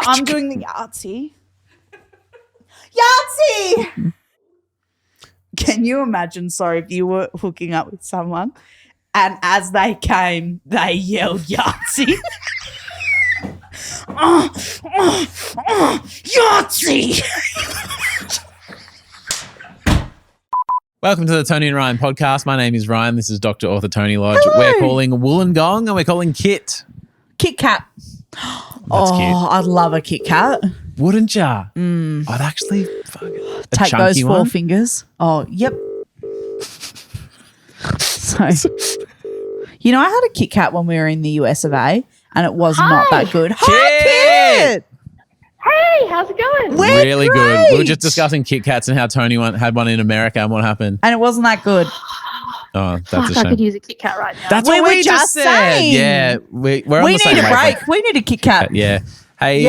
So I'm doing the Yahtzee. Yahtzee! Can you imagine, sorry, if you were hooking up with someone and as they came, they yelled Yahtzee? Yahtzee! Welcome to the Toni and Ryan podcast. My name is Ryan. This is Dr. Author Toni Lodge. Hello. We're calling Wollongong and we're calling Kit. Kit Kat. That's cute. I'd love a Kit Kat. Wouldn't ya? I'd actually Take those four one. fingers. Oh, yep. So, you know, I had a Kit Kat when we were in the US of A and it was not that good. Hi, Kit! Hey, how's it going? We're Really great. good. We were just discussing Kit Kats and how Toni had one in America and what happened. And it wasn't that good. Oh, that's Fuck, a I shame. could use a Kit Kat right now. That's We what were we just said. saying. Yeah, we're on We the same need a wavelength. break. We need a Kit Kat. Yeah. Hey,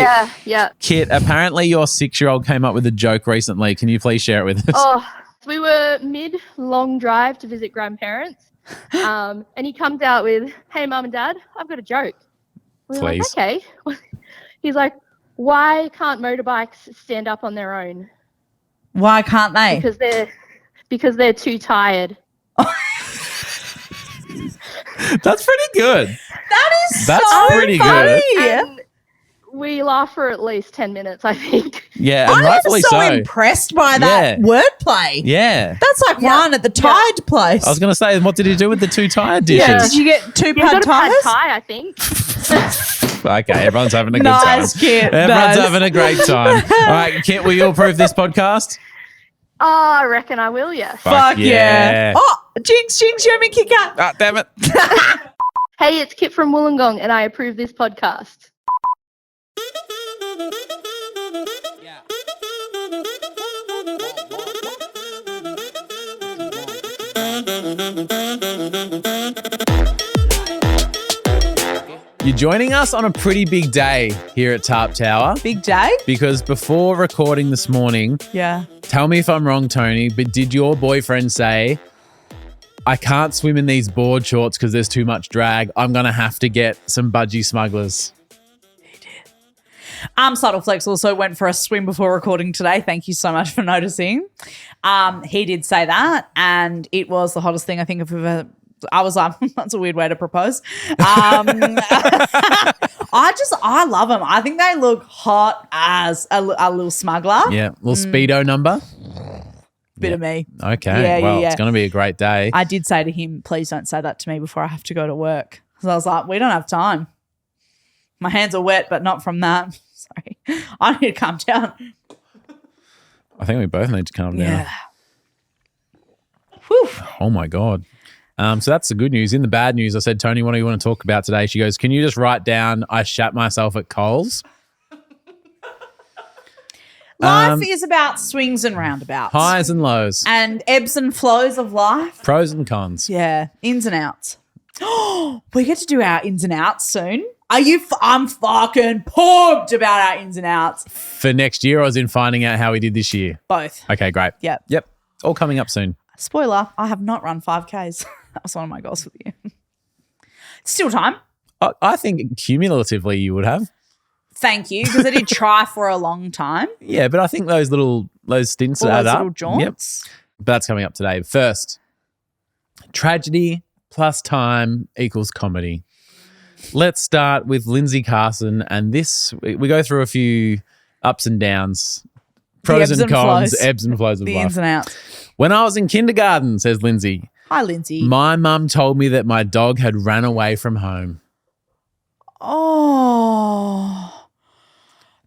yeah. Kit, apparently your 6-year-old came up with a joke recently. Can you please share it with us? Oh, so we were mid-long drive to visit grandparents, and he comes out with, "Hey, Mum and Dad, I've got a joke." We're Please. like, okay. He's like, "Why can't motorbikes stand up on their own? Why can't they? Because they're too tired." That's pretty good. That's so pretty funny. good. And we laughed for at least 10 minutes, I think. Yeah, and I'm rightfully so so. impressed by that wordplay. Yeah. That's like Ryan at the Tide place. I was going to say, what did he do with the 2 tired dishes? Yeah, did you get 2 You pad got a pad ties? thai, I think. Okay, everyone's having a good Nice, time. Kit. Everyone's Nice. having a great time. All right, Kit, will you approve this podcast? Oh, I reckon I will, yes. Fuck yeah. Oh, Jinx, show me Kit Kat. Ah, damn it. Hey, it's Kit from Wollongong, and I approve this podcast. You're joining us on a pretty big day here at Tarp Tower Big day? because before recording this morning, Yeah. tell me if I'm wrong, Toni, but did your boyfriend say, I can't swim in these board shorts because there's too much drag. I'm going to have to get some budgie smugglers. Subtle Flex also went for a swim before recording today. Thank you so much for noticing. He did say that, and it was the hottest thing I think I've ever. I was like, that's a weird way to propose. I love them. I think they look hot as a little smuggler. Yeah, little Speedo number. Bit of me. Okay, Yeah, it's going to be a great day. I did say to him, please don't say that to me before I have to go to work. Because I was like, we don't have time. My hands are wet, but not from that. Sorry. I need to calm down. I think we both need to calm down. Yeah. Whew. Oh, my God. So that's the good news. In the bad news, I said, Toni, what do you want to talk about today? She goes, can you just write down, I shat myself at Coles? Life is about swings and roundabouts. Highs and lows. And ebbs and flows of life. Pros and cons. Yeah. Ins and outs. We get to do our ins and outs soon. I'm fucking pumped about our ins and outs. For next year, I was in finding out how we did this year. Both. Okay, great. Yep. All coming up soon. Spoiler, I have not run 5Ks. That was one of my goals for the year. Still time. I think cumulatively you would have. Thank you, because I did try for a long time. Yeah, but I think those stints All add those up. little jaunts. Yep. But that's coming up today. First, tragedy plus time equals comedy. Let's start with Lindsay Carson, and this we go through a few ups and downs, pros ebbs and and cons, flows. ebbs and flows of The life. ins and outs. When I was in kindergarten, says Lindsay, Hi, Lindsay. my mum told me that my dog had ran away from home. Oh,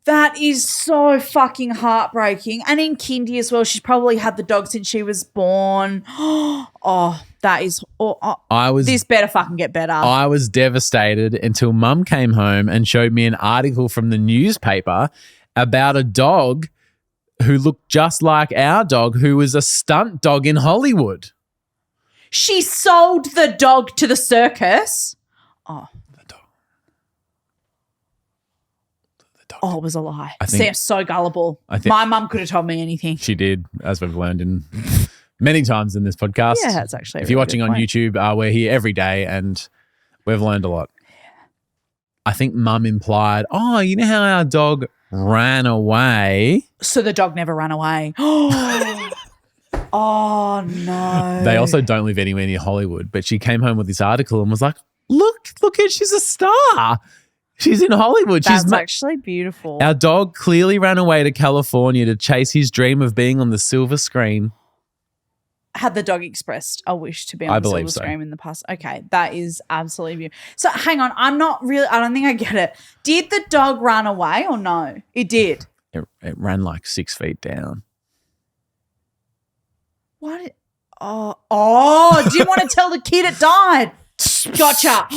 that is so fucking heartbreaking. And in kindy as well, she's probably had the dog since she was born. Oh, that is. This better fucking get better. I was devastated until mum came home and showed me an article from the newspaper about a dog who looked just like our dog, who was a stunt dog in Hollywood. She sold the dog to the circus. Oh. Oh, it was a lie. I think- Sam's so gullible. I think- My mum could have told me anything. She did, as we've learned in many times in this podcast. Yeah, it's actually a If you're really watching good on point. YouTube, we're here every day and we've learned a lot. I think Mum implied, oh, you know how our dog ran away? So the dog never ran away. Oh, no. They also don't live anywhere near Hollywood, but she came home with this article and was like, look at, she's a star. She's in Hollywood. That's actually beautiful. Our dog clearly ran away to California to chase his dream of being on the silver screen. Had the dog expressed a wish to be on the silver screen in the past? Okay, that is absolutely beautiful. So hang on, I don't think I get it. Did the dog run away or no? It did. It ran like 6 feet down. What? Oh, didn't want to tell the kid it died. Gotcha.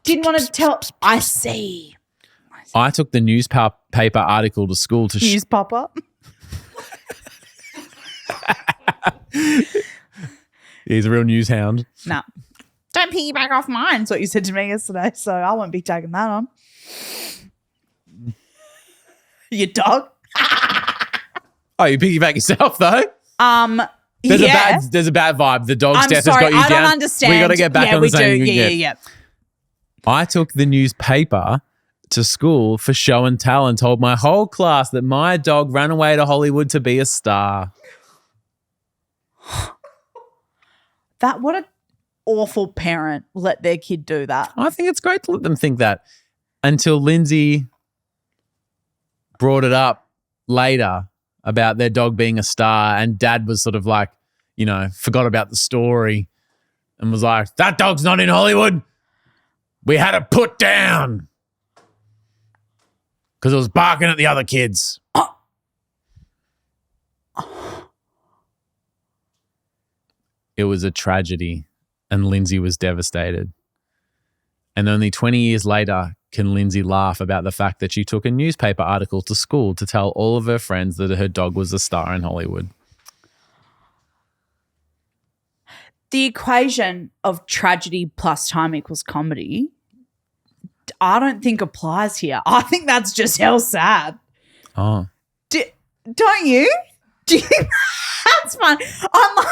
Didn't want to tell. I see. I took the newspaper article to school to news pop-up. He's a real news hound. No. Don't piggyback off mine, is what you said to me yesterday, so I won't be taking that on. Your dog? Oh, you piggyback yourself though? There's a bad vibe. The dog's death has got you down. I don't understand. We got to get back on the same. Yeah. I took the newspaper to school for show and tell and told my whole class that my dog ran away to Hollywood to be a star. What an awful parent let their kid do that. I think it's great to let them think that until Lindsay brought it up later about their dog being a star, and Dad was sort of like, forgot about the story and was like, that dog's not in Hollywood. We had it put down because it was barking at the other kids. It was a tragedy and Lindsay was devastated. And only 20 years later can Lindsay laugh about the fact that she took a newspaper article to school to tell all of her friends that her dog was a star in Hollywood. The equation of tragedy plus time equals comedy, I don't think applies here. I think that's just hell sad. Oh. Don't you? That's fun. I'm like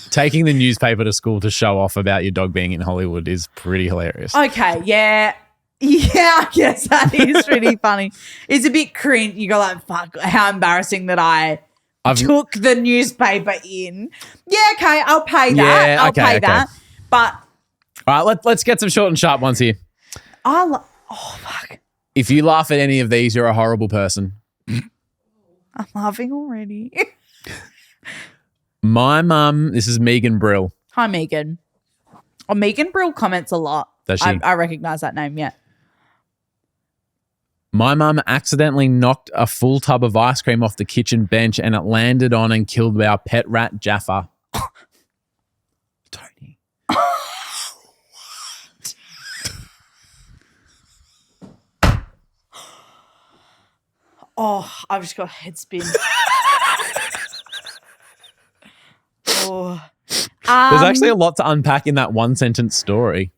taking the newspaper to school to show off about your dog being in Hollywood is pretty hilarious. Okay, yeah. Yeah, I guess that is pretty funny. It's a bit cringe. You go like, fuck, how embarrassing that I took the newspaper in. Yeah, okay, I'll pay that. Yeah, I'll pay that. But all right, let's get some short and sharp ones here. Oh, fuck. If you laugh at any of these, you're a horrible person. I'm laughing already. My mum, this is Megan Brill. Hi, Megan. Oh, Megan Brill comments a lot. Does she? I recognise that name, yeah. My mum accidentally knocked a full tub of ice cream off the kitchen bench and it landed on and killed our pet rat, Jaffa. Toni. What? Oh, I've just got a head spin. Oh. There's actually a lot to unpack in that one sentence story.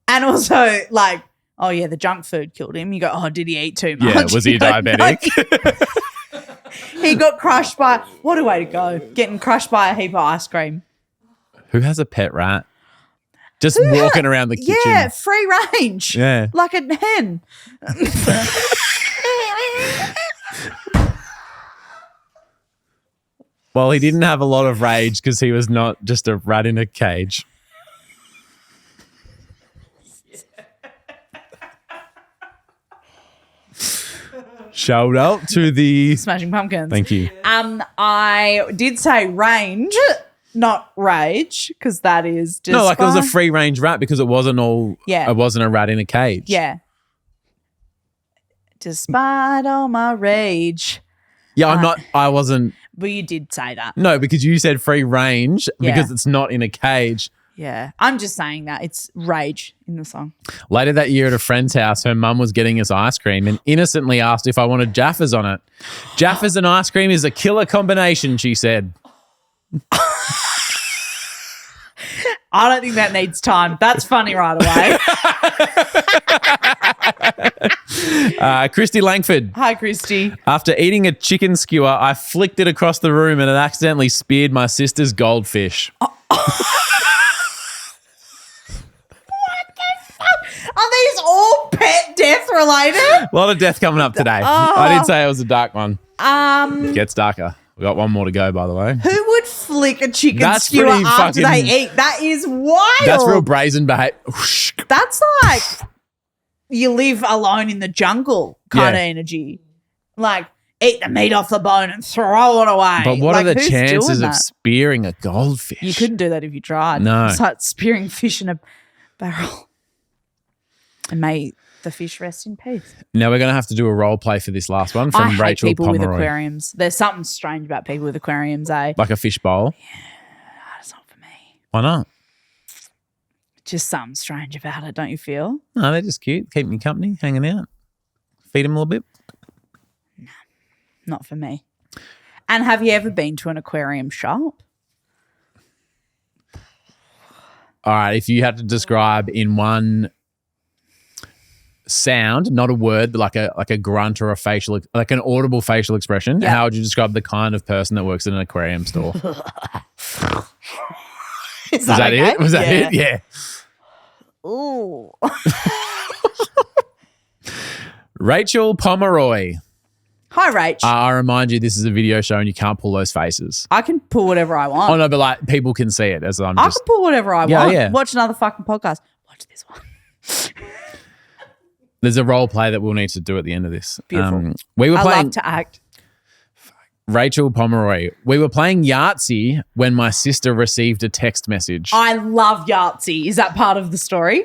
And also, like, oh, yeah, the junk food killed him. You go, oh, did he eat too much? Yeah, was he diabetic? He got crushed by, what a way to go, getting crushed by a heap of ice cream. Who has a pet rat? Just walking around the kitchen. Yeah, free range. Yeah. Like a hen. Well, he didn't have a lot of rage because he was not just a rat in a cage. Shout out to the Smashing Pumpkins. Thank you. I did say range, not rage, because that is just it was a free range rat because it wasn't it wasn't a rat in a cage. Yeah. Despite all my rage. Yeah, I wasn't. But you did say that. No, because you said free range because it's not in a cage. Yeah. I'm just saying that. It's rage in the song. Later that year at a friend's house, her mum was getting us ice cream and innocently asked if I wanted Jaffas on it. Jaffas and ice cream is a killer combination, she said. I don't think that needs time. That's funny right away. Christy Langford. Hi, Christy. After eating a chicken skewer, I flicked it across the room and it accidentally speared my sister's goldfish. What the Are these all pet death related? A lot of death coming up today. I did say it was a dark one. Gets darker. We got one more to go, by the way. Who would flick a chicken That's skewer pretty after they fucking- eat? That is wild. That's real brazen behavior. That's like you live alone in the jungle kind of Yeah. energy. Like, eat the meat off the bone and throw it away. But what Like, are the who's chances doing of that? spearing a goldfish? You couldn't do that if you tried. No. It's like spearing fish in a barrel. And may the fish rest in peace. Now we're going to have to do a role play for this last one I from hate Rachel people with Pomeroy. aquariums. There's something strange about people with aquariums, eh? Like a fish bowl. That's not for me. Why not? Just something strange about it, don't you feel? No, they're just cute. Keep me company, hanging out. Feed them a little bit. Not for me. And have you ever been to an aquarium shop? All right, if you had to describe in one sound, not a word, but like a grunt or a facial, like an audible facial expression, Yeah. how would you describe the kind of person that works in an aquarium store? Is Was that okay? it? Was that it? Yeah. Ooh. Rachel Pomeroy. Hi, Rach. I remind you, this is a video show and you can't pull those faces. I can pull whatever I want. Oh, no, but like people can see it as I'm I just. can pull whatever I Yeah, want. yeah. Watch another fucking podcast. Watch this one. There's a role play that we'll need to do at the end of this. Beautiful. We were I playing love to act. Rachel Pomeroy. We were playing Yahtzee when my sister received a text message. I love Yahtzee. Is that part of the story?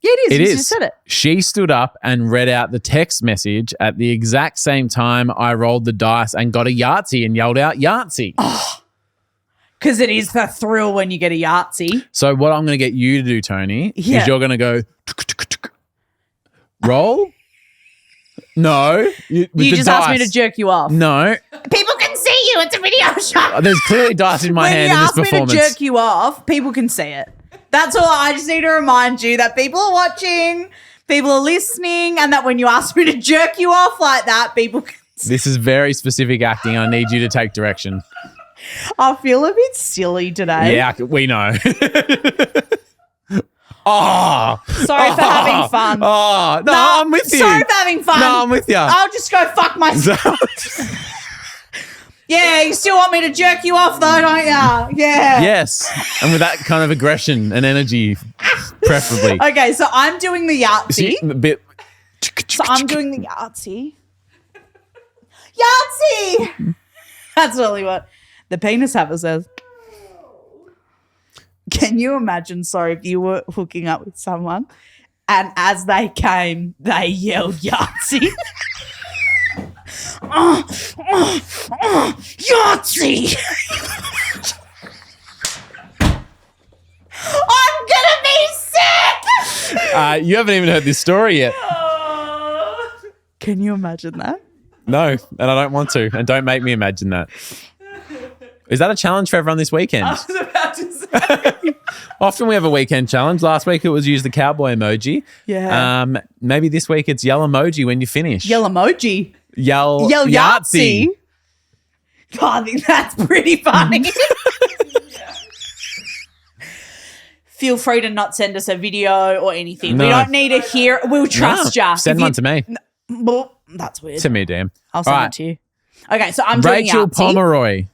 Yeah, it is. It You is. just said it. She stood up and read out the text message at the exact same time I rolled the dice and got a Yahtzee and yelled out Yahtzee. Because it is the thrill when you get a Yahtzee. So what I'm going to get you to do, Tony, Yeah. is you're going to go roll. No, with You the just asked me dice. to jerk you off. No, People can see you. It's a video show. there's clearly dice in my When hand you in this ask me to performance. jerk you off, people can see it. That's all. I just need to remind you that people are watching, people are listening, and that when you ask me to jerk you off like that, people can see. This is very specific acting. I need you to take direction. I feel a bit silly today. Yeah, we know. Oh, Sorry for having fun. Oh, no, I'm with you. Sorry for having fun. No, I'm with you. I'll just go fuck myself. Yeah, you still want me to jerk you off though, don't ya? Yeah. Yes, and with that kind of aggression and energy, preferably. Okay, so I'm doing the Yahtzee. See, a bit. So I'm doing the Yahtzee. Yahtzee! That's really what the penis haver says. Can you imagine, sorry, if you were hooking up with someone and as they came, they yelled Yahtzee? Yahtzee! I'm gonna be sick! You haven't even heard this story yet. Can you imagine that? No, and I don't want to, and don't make me imagine that. Is that a challenge for everyone this weekend? I was about to say. Often we have a weekend challenge. Last week it was use the cowboy emoji. Yeah. Maybe this week it's yell emoji when you finish. Yell emoji. Yell Yell Yahtzee. Yahtzee. God, I think that's pretty funny. Feel free to not send us a video or anything. We No. don't need to hear. We'll trust No, you. send If one you- to me. Well, that's weird. To me, damn. I'll send All it right. to you. Okay, so I'm doing Rachel Yahtzee. Pomeroy.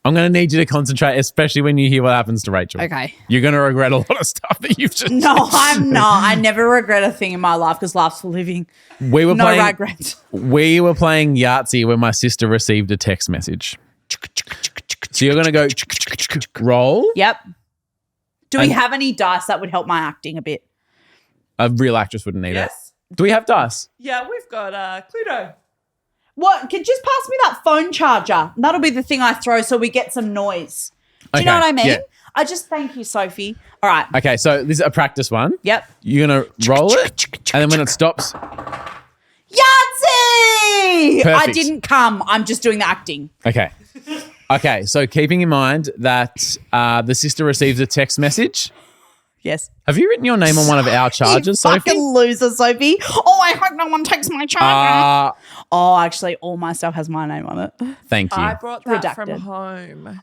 I'm going to need you to concentrate, especially when you hear what happens to Rachel. Okay. You're going to regret a lot of stuff that you've just. No, I'm not. I never regret a thing in my life because life's for living. We were No playing. regrets. We were playing Yahtzee when my sister received a text message. So you're going to go roll. Yep. Do we And- have any dice that would help my acting a bit? A real actress wouldn't need Yes. it. Do we have dice? Yeah, we've got Cluedo. What? Can just pass me that phone charger. That'll be the thing I throw so we get some noise. Do you know Okay, what I mean? yeah. I just thank you, Sophie. All right. Okay, so this is a practice one. Yep. You're going to roll it, and then when it stops, Yahtzee! I Perfect. didn't come. I'm just doing the acting. okay. Okay, so keeping in mind that the sister receives a text message. Yes. Have you written your name on one of our charges, You Sophie? fucking loser, Sophie. Oh, I hope no one takes my charger. Uh, Oh, actually, all my stuff has my name on it. thank you. I brought that from Redacted. home.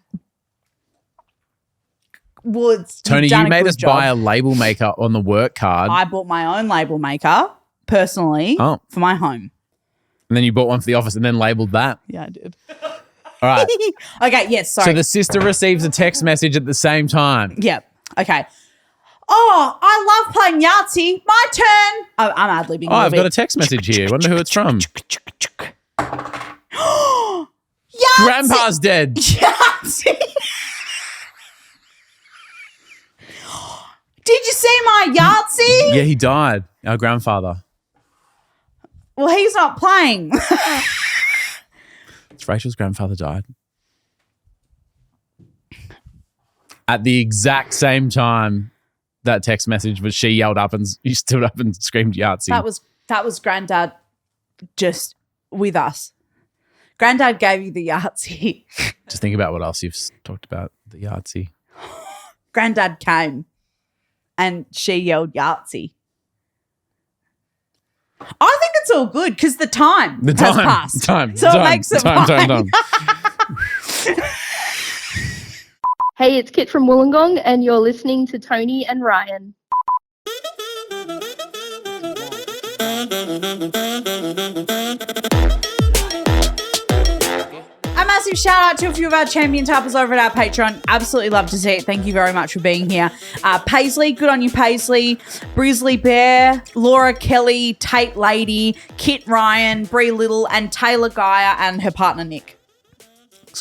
Tony, you made us buy a label maker on the work card. I bought my own label maker personally for my home. And then you bought one for the office and then labeled that. Yeah, I did. All right. Okay, yes, sorry. So the sister receives a text message at the same time. Yep. Okay. Oh, I love playing Yahtzee. My turn. Oh, I'm ad-libbing. I've got a text message here. Wonder who it's from. Yahtzee. Grandpa's dead. Yahtzee. Did you see my Yahtzee? Yeah, he died. Our grandfather. Well, he's not playing. It's Rachel's grandfather died. At the exact same time that text message was, she yelled up and you stood up and screamed Yahtzee. That was Granddad just with us. Granddad gave you the Yahtzee. Just think about what else you've talked about, the Yahtzee. Granddad came and she yelled Yahtzee. I think it's all good because the time has passed. It makes it fine. Hey, it's Kit from Wollongong, and you're listening to Toni and Ryan. A massive shout out to a few of our champion tappers over at our Patreon. Absolutely love to see it. Thank you very much for being here. Paisley, good on you, Paisley. Brisley Bear, Laura Kelly, Tate Lady, Kit Ryan, Bree Little, and Taylor Geyer and her partner Nick.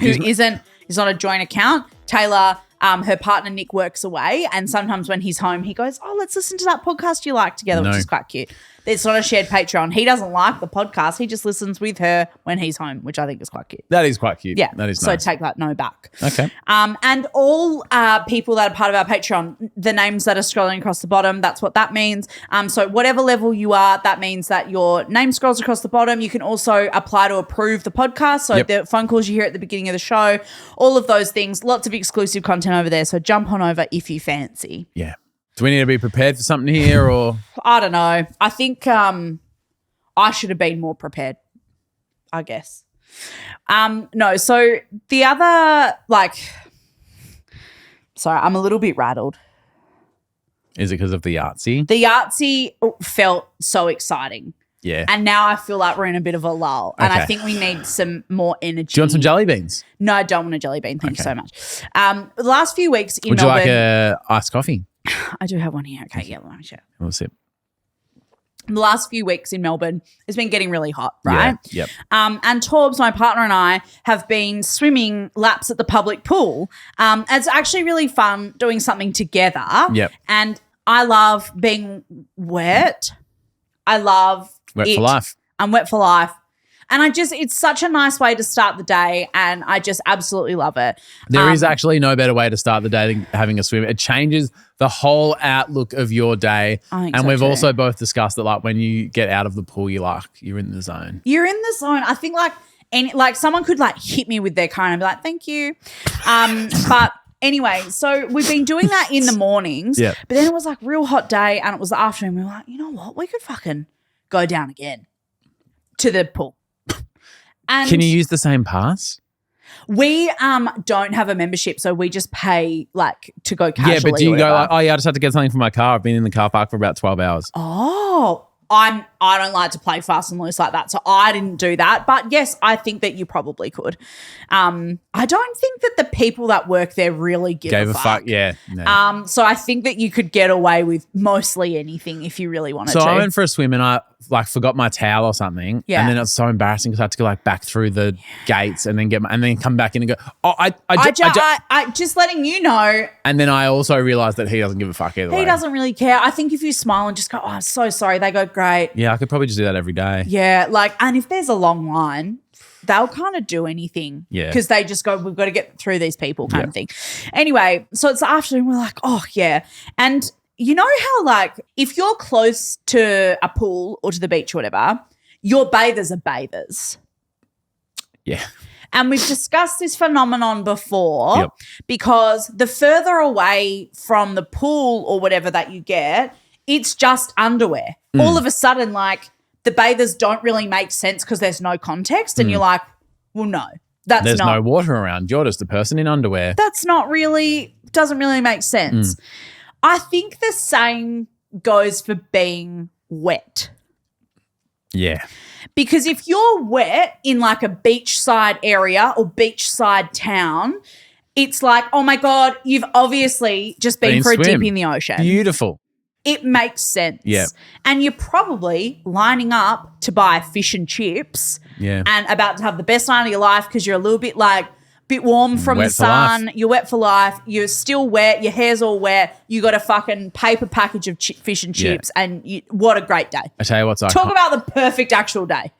Is not a joint account. Taylor, her partner Nick works away, and sometimes when he's home, he goes, "Oh, let's listen to that podcast you like together," which is quite cute. It's not a shared Patreon. He doesn't like the podcast. He just listens with her when he's home, which I think is quite cute. That is quite cute. Yeah. That is so nice. take that no back. Okay. And all people that are part of our Patreon, the names that are scrolling across the bottom, that's what that means. So whatever level you are, that means that your name scrolls across the bottom. You can also apply to approve the podcast. So the phone calls you hear at the beginning of the show, all of those things, lots of exclusive content over there. So jump on over if you fancy. Yeah. Do we need to be prepared for something here or? I don't know. I think I should have been more prepared, I guess. No, so the other, sorry, I'm a little bit rattled. Is it because of the Yahtzee? The Yahtzee felt so exciting. Yeah. And now I feel like we're in a bit of a lull. And I Okay. think we need some more energy. Do you want some jelly beans? No, I don't want a jelly bean. Thank you so much. The last few weeks in Would Melbourne. you like a iced coffee? I do have one here. Okay, yeah, let me share. We'll sip. The last few weeks in Melbourne, it's been getting really hot, right? Yeah. Yep. And Torbs, my partner, and I have been swimming laps at the public pool. It's actually really fun doing something together. Yep. And I love being wet. I love Wet it. for life. I'm wet for life. And it's such a nice way to start the day, and I just absolutely love it. There is actually no better way to start the day than having a swim. It changes the whole outlook of your day. I think and so we've too. also both discussed that when you get out of the pool, you're in the zone. You're in the zone. I think someone could hit me with their car and I'd be like, thank you. But anyway, so we've been doing that in the mornings. Yeah. But then it was real hot day and it was the afternoon. We were like, you know what? We could fucking go down again to the pool. And Can you use the same pass? we don't have a membership, so we just pay to go casually. Yeah, but do or you go whatever. I just have to get something from my car. I've been in the car park for about 12 hours. Oh, I don't like to play fast and loose like that, so I didn't do that. But yes, I think that you probably could. I don't think that the people that work there really give Gave a a fuck. Yeah. No. So I think that you could get away with mostly anything if you really wanted So to. I went for a swim and I forgot my towel or something. Yeah. And then it was so embarrassing because I had to go back through the gates and then come back in and go, I just letting you know. and then I also realized that he doesn't give a fuck either way. He doesn't really care. I think if you smile and just go, oh, I'm so sorry, they go, great. Yeah, I could probably just do that every day. Yeah, and if there's a long line, they'll kind of do anything. Yeah. Because they just go, we've got to get through these people kind of thing. Anyway, so it's the afternoon. We're like, oh, yeah. And you know how, if you're close to a pool or to the beach or whatever, your bathers are bathers. Yeah. And we've discussed this phenomenon before Yep. because the further away from the pool or whatever that you get, it's just underwear. All of a sudden, the bathers don't really make sense because there's no context. And you're like, well, no, There's no water around. You're just a person in underwear. That's doesn't really make sense. I think the same goes for being wet. Yeah. Because if you're wet in like a beachside area or beachside town, it's like, oh my God, you've obviously just been for a dip in the ocean. Beautiful. It makes sense. Yeah. And you're probably lining up to buy fish and chips and about to have the best night of your life because you're a little bit warm from the sun. You're wet for life. You're still wet. Your hair's all wet. You got a fucking paper package of fish and chips and what a great day. I tell you what's Talk about the perfect actual day.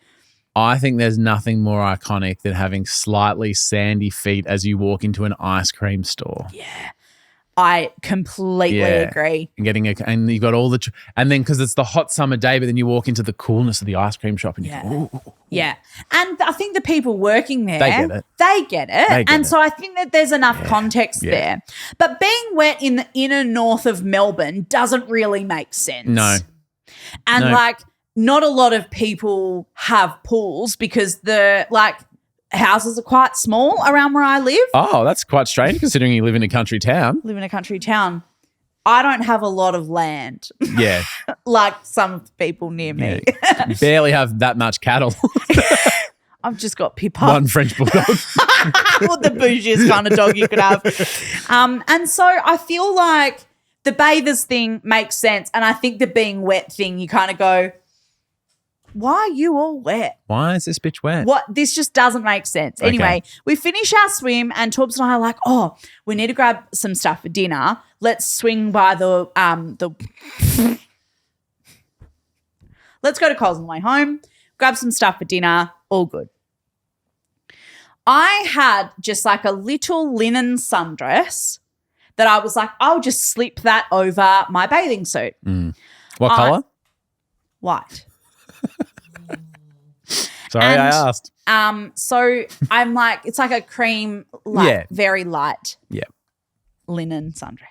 I think there's nothing more iconic than having slightly sandy feet as you walk into an ice cream store. Yeah. I completely agree. And and you've got all and then because it's the hot summer day, but then you walk into the coolness of the ice cream shop and you go, ooh. Yeah. And I think the people working there, they get it. So I think that there's enough context there. But being wet in the inner north of Melbourne doesn't really make sense. No. And not a lot of people have pools because the houses are quite small around where I live. Oh, that's quite strange considering you live in a country town. I don't have a lot of land. Yeah. Like some of the people near me. Yeah. You barely have that much cattle. I've just got Pippa. One French bulldog. Well, the bougiest kind of dog you could have. And so I feel like the bathers thing makes sense. And I think the being wet thing, you kind of go, why are you all wet? Why is this bitch wet? What? This just doesn't make sense. Okay. Anyway, we finish our swim and Torbs and I are like, oh, we need to grab some stuff for dinner. Let's swing by Let's go to Coles on the way home, grab some stuff for dinner, all good. I had just like a little linen sundress that I was like, I'll just slip that over my bathing suit. What colour? White. Sorry, I asked. So I'm like, it's like a cream, very light linen sundress.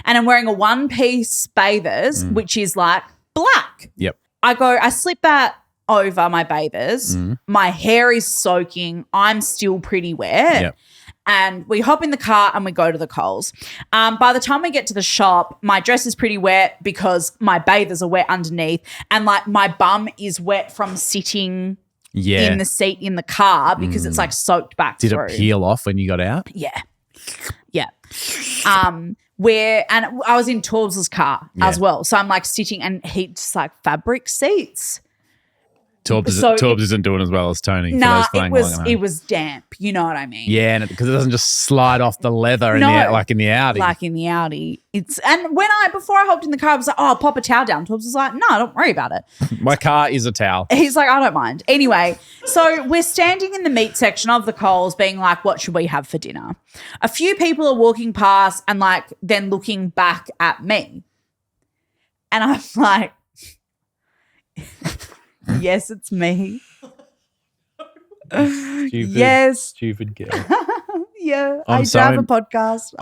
And I'm wearing a one-piece bathers, which is like black. Yep. I slip that over my bathers. My hair is soaking. I'm still pretty wet. Yep. And we hop in the car and we go to the Coles. By the time we get to the shop, my dress is pretty wet because my bathers are wet underneath. And like my bum is wet from sitting in the seat in the car because it's like soaked back through. Did it peel off when you got out? Yeah. Yeah. And I was in Torbs' car as well. So I'm like sitting and he's just like fabric seats. Torbs isn't doing as well as Toni. No, it was damp. You know what I mean? Yeah, because it doesn't just slide off the leather like in the Audi. Like in the Audi. Before I hopped in the car, I was like, oh, I'll pop a towel down. Torbs was like, no, don't worry about it. My car is a towel. He's like, I don't mind. Anyway, so we're standing in the meat section of the Coles being like, what should we have for dinner? A few people are walking past and like then looking back at me. And I'm like, yes, it's me. Stupid girl. Yeah, I have a podcast.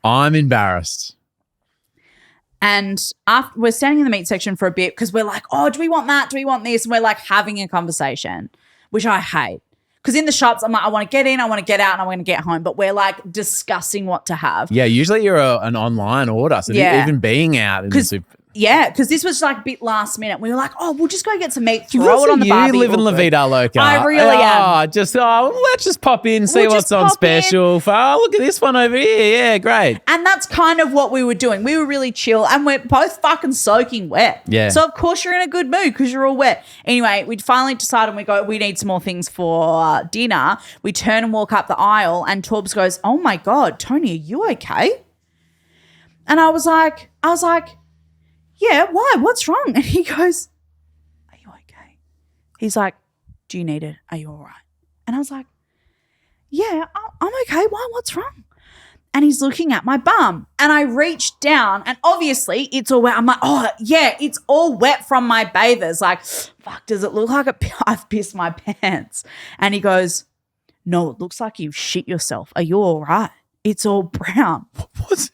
I'm embarrassed. And after we're standing in the meat section for a bit because we're like, oh, do we want that? Do we want this? And we're like having a conversation, which I hate. Because in the shops, I'm like, I want to get in, I want to get out, and I want to get home. But we're like discussing what to have. Yeah, usually you're an online order. So even being out in the super. Yeah, because this was like a bit last minute. We were like, oh, we'll just go get some meat, throw it on the barbie. You live in La Vida Loca. I really am. Let's just pop in, see what's on special. Oh, look at this one over here. Yeah, great. And that's kind of what we were doing. We were really chill and we're both fucking soaking wet. Yeah. So, of course, you're in a good mood because you're all wet. Anyway, we finally decided we need some more things for dinner. We turn and walk up the aisle and Torbs goes, oh, my God, Toni, are you okay? And I was like, yeah, why? What's wrong? And he goes, are you okay? He's like, do you need it? Are you all right? And I was like, yeah, I'm okay. Why? What's wrong? And he's looking at my bum. And I reached down and obviously it's all wet. I'm like, oh, yeah, it's all wet from my bathers. Like, fuck, does it look like I've pissed my pants? And he goes, no, it looks like you've shit yourself. Are you all right? It's all brown. What?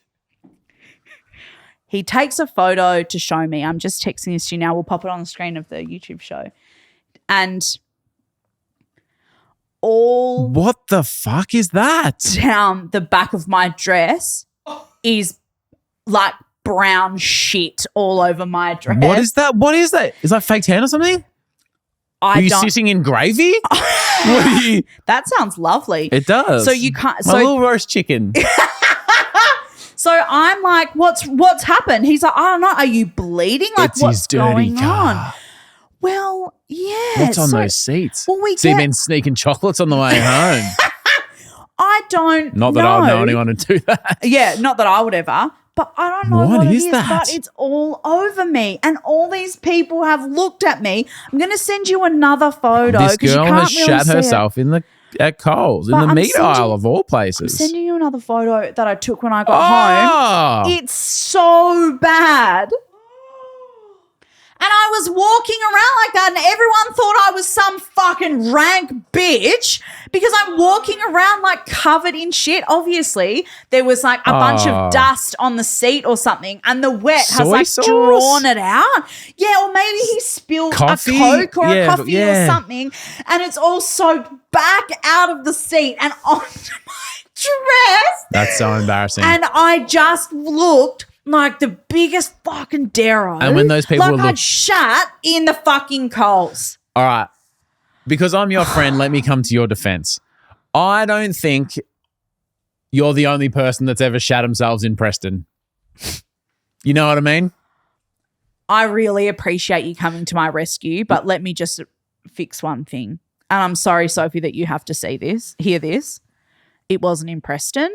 He takes a photo to show me. I'm just texting this to you now. We'll pop it on the screen of the YouTube show. And all What the fuck is that? down the back of my dress is like brown shit all over my dress. What is that? What is that? Is that fake tan or something? Are you sitting in gravy? What are you? That sounds lovely. It does. So you can't. My little roast chicken. So I'm like, what's happened? He's like, I don't know. Are you bleeding? Like, It's what's his dirty going car. on? Well, yeah. What's on those seats? Well, we so you've get- been sneaking chocolates on the way home. I don't Not that I would know anyone to do that. Yeah, not that I would ever. But I don't know what it is, that? but it's all over me. And all these people have looked at me. I'm going to send you another photo. This 'cause you girl can't has really shat see it. herself at Coles in But the I'm meat sending- aisle of all I'm places. sending you another photo that I took when I got home. Oh, It's so bad. And I was walking around like that and everyone thought I was some fucking rank bitch because I'm walking around like covered in shit. Obviously, there was like a bunch of dust on the seat or something and the wet has Soy like sauce? drawn it out. Yeah, or maybe he spilled Coffee? a Coke or a Yeah, coffee yeah. or something and it's all soaked back out of the seat and onto my dress. that's so embarrassing. And I just looked like the biggest fucking darrow. And when those people like look- I'd shat in the fucking Coles. All right. Because I'm your friend, let me come to your defense. I don't think you're the only person that's ever shat themselves in Preston. You know what I mean? I really appreciate you coming to my rescue, but let me just fix one thing. And I'm sorry, Sophie, that you have to hear this. It wasn't in Preston.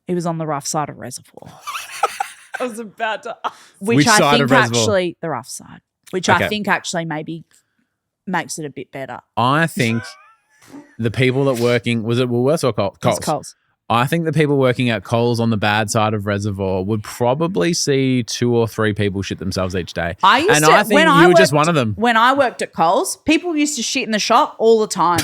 It was on the rough side of Reservoir. I was about to ask. Which Which I side think of Reservoir? actually, the rough side. Which Okay. I think actually maybe makes it a bit better. I think the people that working, was it Woolworths or Coles? It's Coles. I think the people working at Coles on the bad side of Reservoir would probably see 2 or 3 people shit themselves each day. I used and to, I think when you I were just worked- one of them. When I worked at Coles, people used to shit in the shop all the time.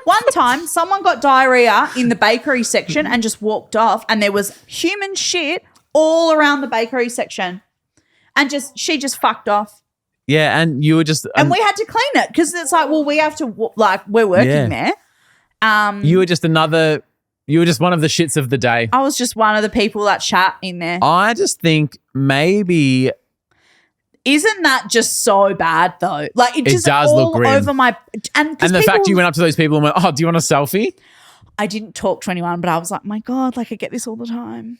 One time, someone got diarrhea in the bakery section and just walked off, and there was human shit all around the bakery section, and she just fucked off. Yeah, and you were just... And we had to clean it because it's like, well, we have to we're working there. You were just you were just one of the shits of the day. I was just one of the people that shat in there. I just think maybe... Isn't that just so bad though? Like it just does all look grim. over my and the fact you went up to those people and went, oh, do you want a selfie? I didn't talk to anyone, but I was like, my God, like I get this all the time.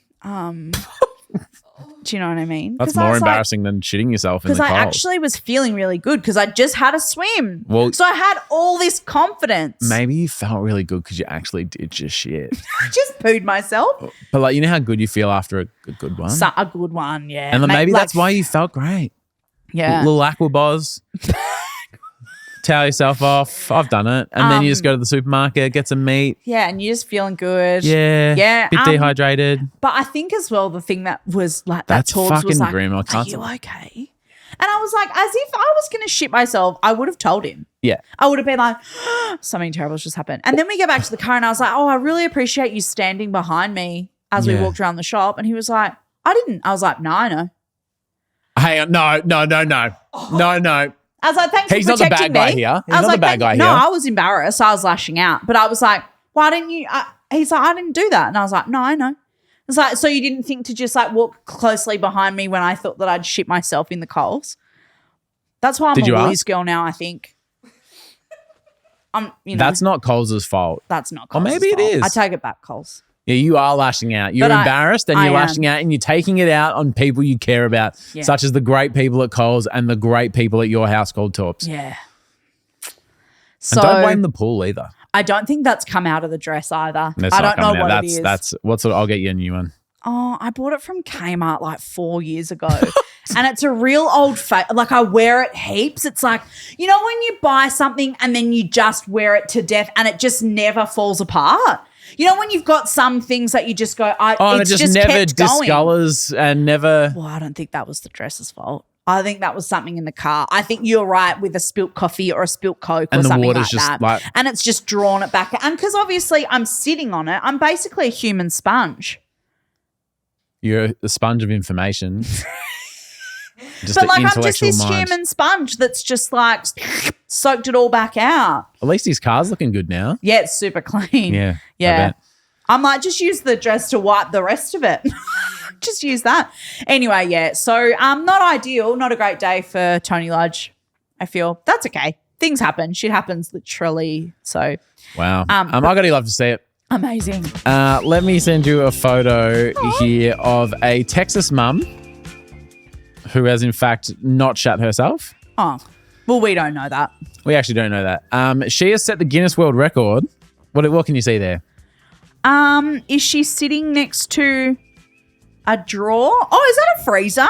Do you know what I mean? That's 'Cause I more was embarrassing than shitting yourself in the Because cold. I actually was feeling really good because I just had a swim. Well- so I had all this confidence. Maybe you felt really good because you actually did just shit. I just pooed myself. But like, you know how good you feel after a good one? So, a good one, yeah. and then maybe like, that's why you felt great. Yeah. Little aquabos. Towel yourself off. I've done it. And then you just go to the supermarket, get some meat. Yeah, and you're just feeling good. Yeah. Yeah, Bit dehydrated. But I think as well, the thing that was like That's that Torbs fucking was like, grim. I are can't- you okay? And I was like, as if I was going to shit myself, I would have told him. Yeah. I would have been like, something terrible just happened. And then we get back to the car and I was like, oh, I really appreciate you standing behind me as we Yeah. walked around the shop. And he was like, I didn't. I was like, no, I know. Hey, no. No. I was like, thanks He's for not the protecting bad guy me. here. He's I was not the like, bad guy no, here. I was embarrassed. I was lashing out. But I was like, why didn't you? He's like, I didn't do that. And I was like, no, I know. It's like, so you didn't think to just like walk closely behind me when I thought that I'd shit myself in the Coles? That's why I'm Did a you Woolies ask? girl now, I think. That's not Coles' fault. That's not Or Coles. maybe it is. I take it back, Coles. Yeah, you are lashing out. You're But embarrassed and I you're am. lashing out and you're taking it out on people you care about, Yeah. such as the great people at Coles and the great people at your house called Torps. Yeah. And So don't blame the pool either. I don't think that's come out of the dress either. That's I not don't know coming what out. it is. That's what's I'll get you a new one. Oh, I bought it from Kmart like 4 years ago. And it's a real old like I wear it heaps. It's like, you know, when you buy something and then you just wear it to death and it just never falls apart. You know, when you've got some things that you just go, And it it's just never kept going. discolors and never. Well, I don't think that was the dress's fault. I think that was something in the car. I think you're right with a spilt coffee or a spilt Coke And or the something water's like just that. like- And it's just drawn it back. And because obviously I'm sitting on it, I'm basically a human sponge. You're a sponge of information. Just but an like I'm just intellectual this mind. human sponge that's just like soaked it all back out. At least his car's looking good now. Yeah, it's super clean. Yeah. I Yeah. bet. I'm like, just use the dress to wipe the rest of it. Just use that. Anyway, yeah. So not ideal, not a great day for Toni Lodge, I feel. That's okay. Things happen. Shit happens literally. So Wow. I got to love to see it. amazing. Let me send you a photo here of a Texas mum who has in fact not shat herself. Oh, well, we don't know that. We actually don't know that. She has set the Guinness World Record. What can you see there? Is she sitting next to a drawer? Oh, is that a freezer?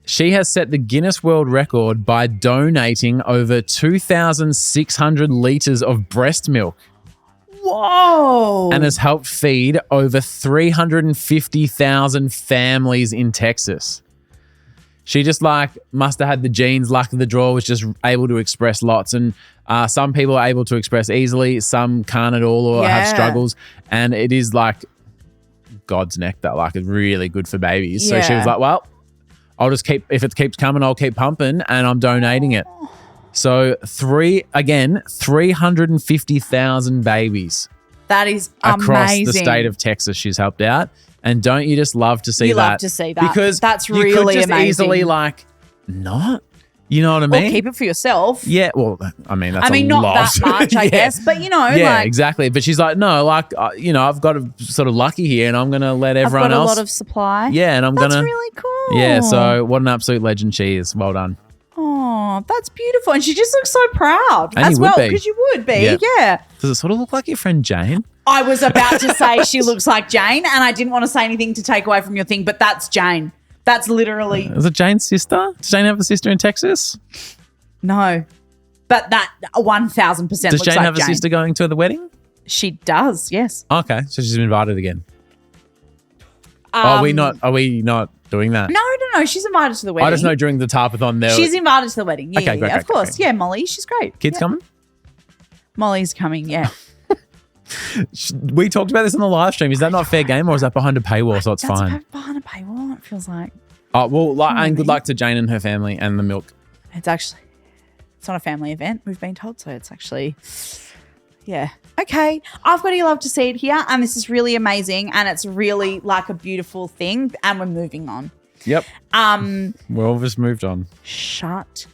She has set the Guinness World Record by donating over 2,600 litres of breast milk Whoa. and has helped feed over 350,000 families in Texas. She just must have had the genes, luck of the draw, was just able to express lots. And some people are able to express easily, some can't at all or have struggles. And it is like God's nectar, it's really good for babies. So she was like, well, I'll just if it keeps coming, I'll keep pumping and I'm donating it. So 350,000 babies. That is across amazing. the state of Texas she's helped out. And don't you just love to see that? You love to see that. Because that's you really could just amazing. easily not. You know what I mean? Or keep it for yourself. Yeah, well, I mean, that's not lot. that much, I guess. But, yeah, exactly. But she's like, no, I've got a sort of lucky here and I'm going to let everyone else. I've got a lot of supply. Yeah, and That's really cool. Yeah, so what an absolute legend she is. Well done. Oh, that's beautiful. And she just looks so proud. And as you would well, be. because you would be. Yeah. Does it sort of look like your friend Jane? I was about to say she looks like Jane, and I didn't want to say anything to take away from your thing, but that's Jane. That's literally. Is it Jane's sister? Does Jane have a sister in Texas? No. But that 1,000% Does looks Jane like have a sister going to the wedding? She does, yes. Okay, so she's been invited again. Are we not doing that? No. She's invited to the wedding. I just know during the Tarpathon there. She's invited to the wedding. Yeah, Okay, great, of course. great. Yeah, Molly, she's great. Kids coming? Molly's coming, yeah. We talked about this on the live stream. Is that not fair game or is that behind a paywall so it's That's fine? behind a paywall, it feels like. Oh, well, and good luck to Jane and her family and the milk. It's not a family event, we've been told, so it's actually, yeah. Okay, I've got to love to see it here, and this is really amazing, and it's really like a beautiful thing, and we're moving on. Yep. We'll just moved on. Shut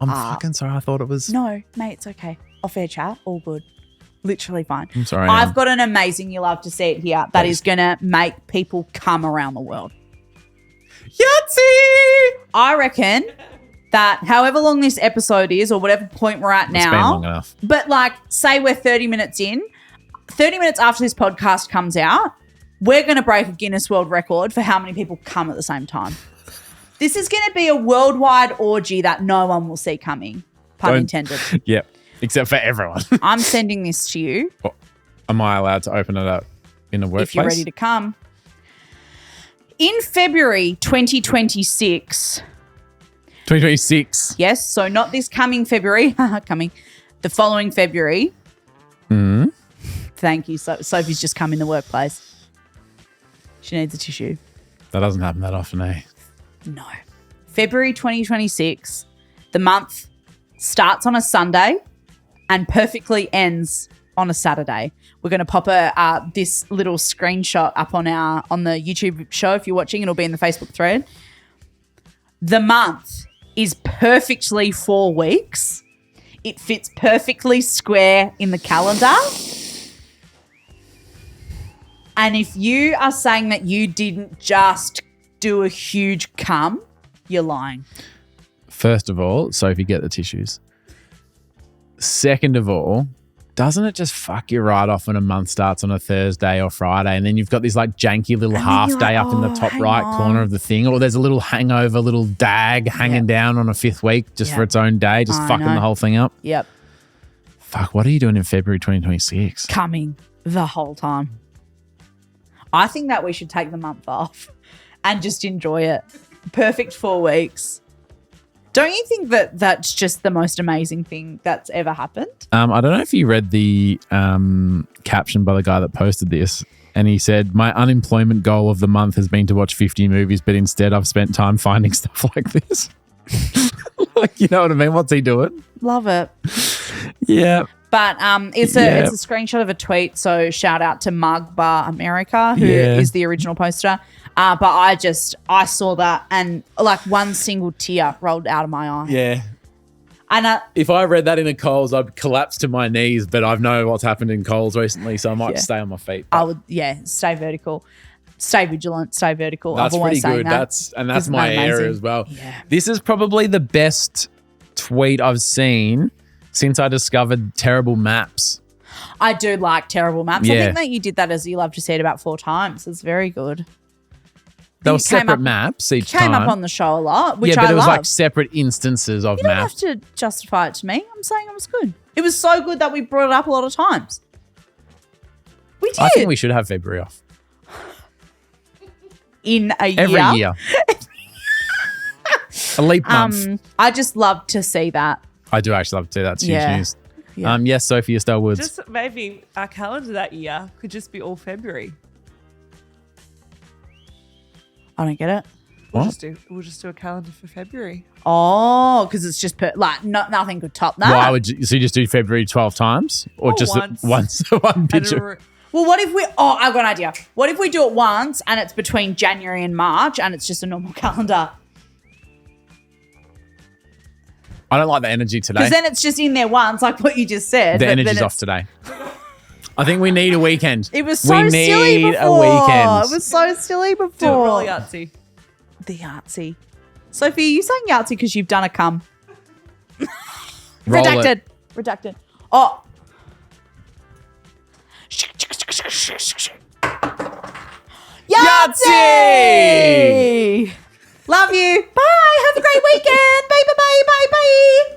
I'm fucking sorry. I thought it was. No, mate, it's okay. Off air chat, all good. Literally fine. I'm sorry. I've got an amazing you love to see it here that is going to make people come around the world. Yahtzee! I reckon that however long this episode is or whatever point we're at now. It's been long enough. But say we're 30 minutes in, 30 minutes after this podcast comes out, we're going to break a Guinness World Record for how many people come at the same time. This is going to be a worldwide orgy that no one will see coming, pun intended. Yep, except for everyone. I'm sending this to you. Well, am I allowed to open it up in the workplace? If you're ready to come. In February 2026. 2026. Yes, so not this coming February. The following February. Thank you. Sophie's just come in the workplace. She needs a tissue. That doesn't happen that often, eh? No. February 2026. The month starts on a Sunday and perfectly ends on a Saturday. We're going to pop this little screenshot up on the YouTube show. If you're watching, it'll be in the Facebook thread. The month is perfectly 4 weeks. It fits perfectly square in the calendar. And if you are saying that you didn't just do a huge cum, you're lying. First of all, Sophie, get the tissues. Second of all, doesn't it just fuck you right off when a month starts on a Thursday or Friday and then you've got this janky little half day up in the top right corner of the thing, or there's a little hangover, little dag hanging down on a 5th week just for its own day, just fucking the whole thing up? Yep. Fuck, what are you doing in February 2026? Coming the whole time. I think that we should take the month off and just enjoy it. Perfect 4 weeks. Don't you think that that's just the most amazing thing that's ever happened? I don't know if you read the caption by the guy that posted this, and he said, my unemployment goal of the month has been to watch 50 movies, but instead I've spent time finding stuff like this. Like, you know what I mean? What's he doing? Love it. Yeah. But it's a screenshot of a tweet. So shout out to Mug Bar America, who is the original poster. But I saw that and like one single tear rolled out of my eye. Yeah. And if I read that in a Coles, I'd collapse to my knees. But I know what's happened in Coles recently, so I might stay on my feet. I would, stay vertical. Stay vigilant, stay vertical. That's I've always pretty good. That. That's my area as well. Yeah. This is probably the best tweet I've seen since I discovered terrible maps. I do like terrible maps. Yeah. I think that you did that, as you love to see it, about 4 times. It's very good. They were separate maps each time. Came up on the show a lot, which I love. Yeah, but it was like separate instances of maps. You don't have to justify it to me. I'm saying it was good. It was so good that we brought it up a lot of times. We did. I think we should have February off. In a year. Every year. A leap month. I just love to see that. I do actually love to do that. It's huge news. Yeah. Yes, Sophie Estelle Woods. Just maybe our calendar that year could just be all February. I don't get it. We'll just do a calendar for February. Oh, because it's just nothing could top that. Why would you? So you just do February 12 times, or just once one picture? Well, what if we? Oh, I've got an idea. What if we do it once and it's between January and March and it's just a normal calendar? I don't like the energy today. Because then it's just in there once, like what you just said. The energy's off today. I think we need a weekend. It was so silly before. A weekend. It was so silly before. Do it roll Yahtzee. The Yahtzee. Sophie, are you saying Yahtzee because you've done a cum? Redacted. Redacted. Oh. Yahtzee! Love you. Bye. Have a great weekend. Bye, bye, bye, bye, bye.